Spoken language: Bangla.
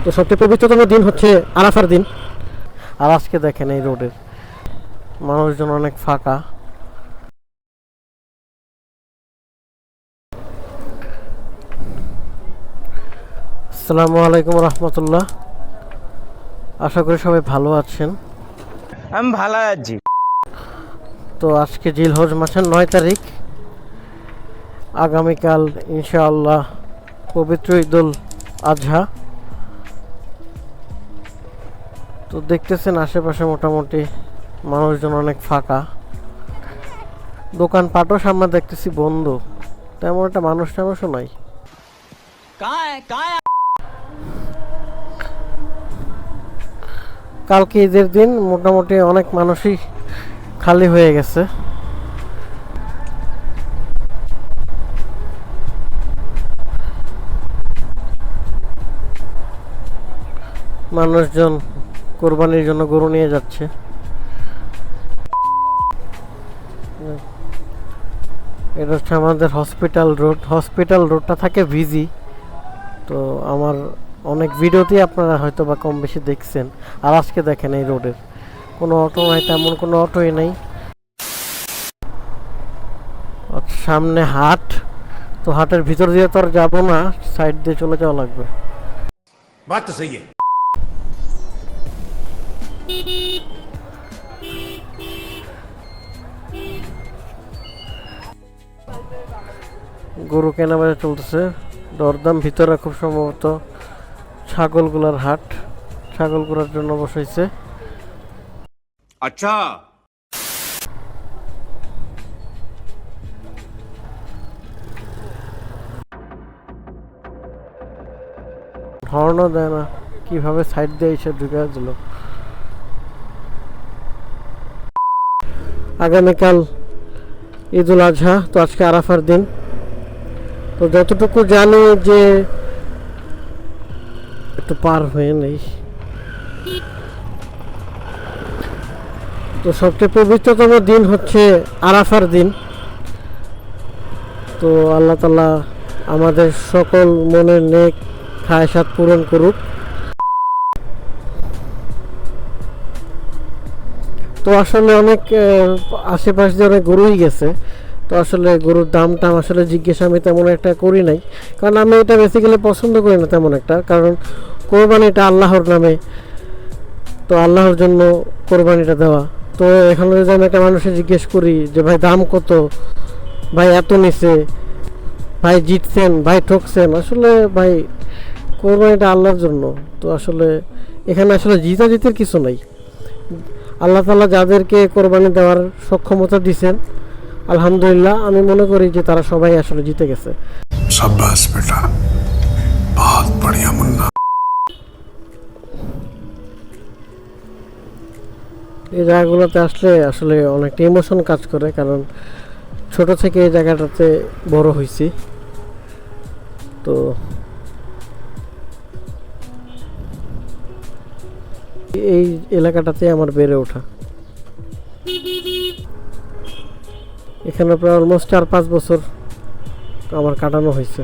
তো সবচেয়ে পবিত্রতম দিন হচ্ছে আরাফার দিন। আর আজকে দেখেন এই রোডের মানুষজন অনেক ফাঁকা। আসসালামু আলাইকুম রহমতুল্লাহ। আশা করি সবাই ভালো আছেন। আমি ভালো আছি। তো আজকে জিলহজ মাসের 9 তারিখ, আগামীকাল ইনশাআল্লাহ পবিত্র ঈদুল আজহা। তো দেখতেছেন আশেপাশে মোটামুটি মানুষজন অনেক ফাঁকা, দোকানপাটও সামনে দেখতেছি বন্ধ, তেমন একটা মানুষ টানুষও নাই। কালকে ঈদের দিন মোটামুটি অনেক মানুষই খালি হয়ে গেছে। মানুষজন কোরবানির জন্য গরু নিয়ে যাচ্ছে। এটা হচ্ছে আমাদের হসপিটাল রোডটা থাকে বিজি। তো আমার অনেক ভিডিওতেই আপনারা হয়তো বা কম বেশি দেখছেন। আর আজকে দেখেন এই রোডের কোনো অটো নাই, তেমন কোনো অটোই নাই। সামনে হাট, তো হাটের ভিতর দিয়ে তো আর যাবো না, সাইড দিয়ে চলে যাওয়া লাগবে। बात तो सही है। গরু কেনা বেচা চলতেছে, দরদাম। ভিতরে খুব সম্ভবত ছাগলগুলার হাট, ছাগলগুলার জন্য বসাইছে। अच्छा হর্নও দেয় না, কিভাবে সাইড দিয়ে এসে ঢুকে দিল। আগামীকাল ঈদুল আজহা, তো আজকে আরাফার দিন। তো যতটুকু জানি যে একটু পার হয়ে নেই। তো সবচেয়ে পবিত্রতম দিন হচ্ছে আরাফার দিন। তো আল্লাহ তাআলা আমাদের সকল মনের নেক খায়সাত পূরণ করুক। তো আসলে অনেক আশেপাশ দিয়ে অনেক গরুই গেছে। তো আসলে গরুর দামটা আসলে জিজ্ঞেস আমি তেমন একটা করি নাই, কারণ আমি এটা বেসিক্যালি পছন্দ করি না তেমন একটা। কারণ কোরবানিটা আল্লাহর নামে, তো আল্লাহর জন্য কোরবানিটা দেওয়া। তো এখানে যদি আমি একটা মানুষকে জিজ্ঞেস করি যে ভাই দাম কত, ভাই এত নিচে, ভাই জিতছেন, ভাই ঠকছেন, আসলে ভাই কোরবানিটা আল্লাহর জন্য। তো আসলে এখানে আসলে জিতাজিতির কিছু নাই। আল্লাহ তাআলা যাদেরকে কোরবানি দেওয়ার সক্ষমতা দিয়েছেন, আলহামদুলিল্লাহ, আমি মনে করি যে তারা সবাই আসলে জিতে গেছে। शाबाश बेटा, बहुत बढ़िया मुन्ना। এই জায়গাগুলোতে আসলে আসলে অনেকটা ইমোশন কাজ করে, কারণ ছোট থেকে এই জায়গাটাতে বড় হয়েছি। তো এই এলাকাটাতে আমার বেড়ে ওঠা। এখানে প্রায় অলমোস্ট 4-5 বছর আমার কাটানো হয়েছে।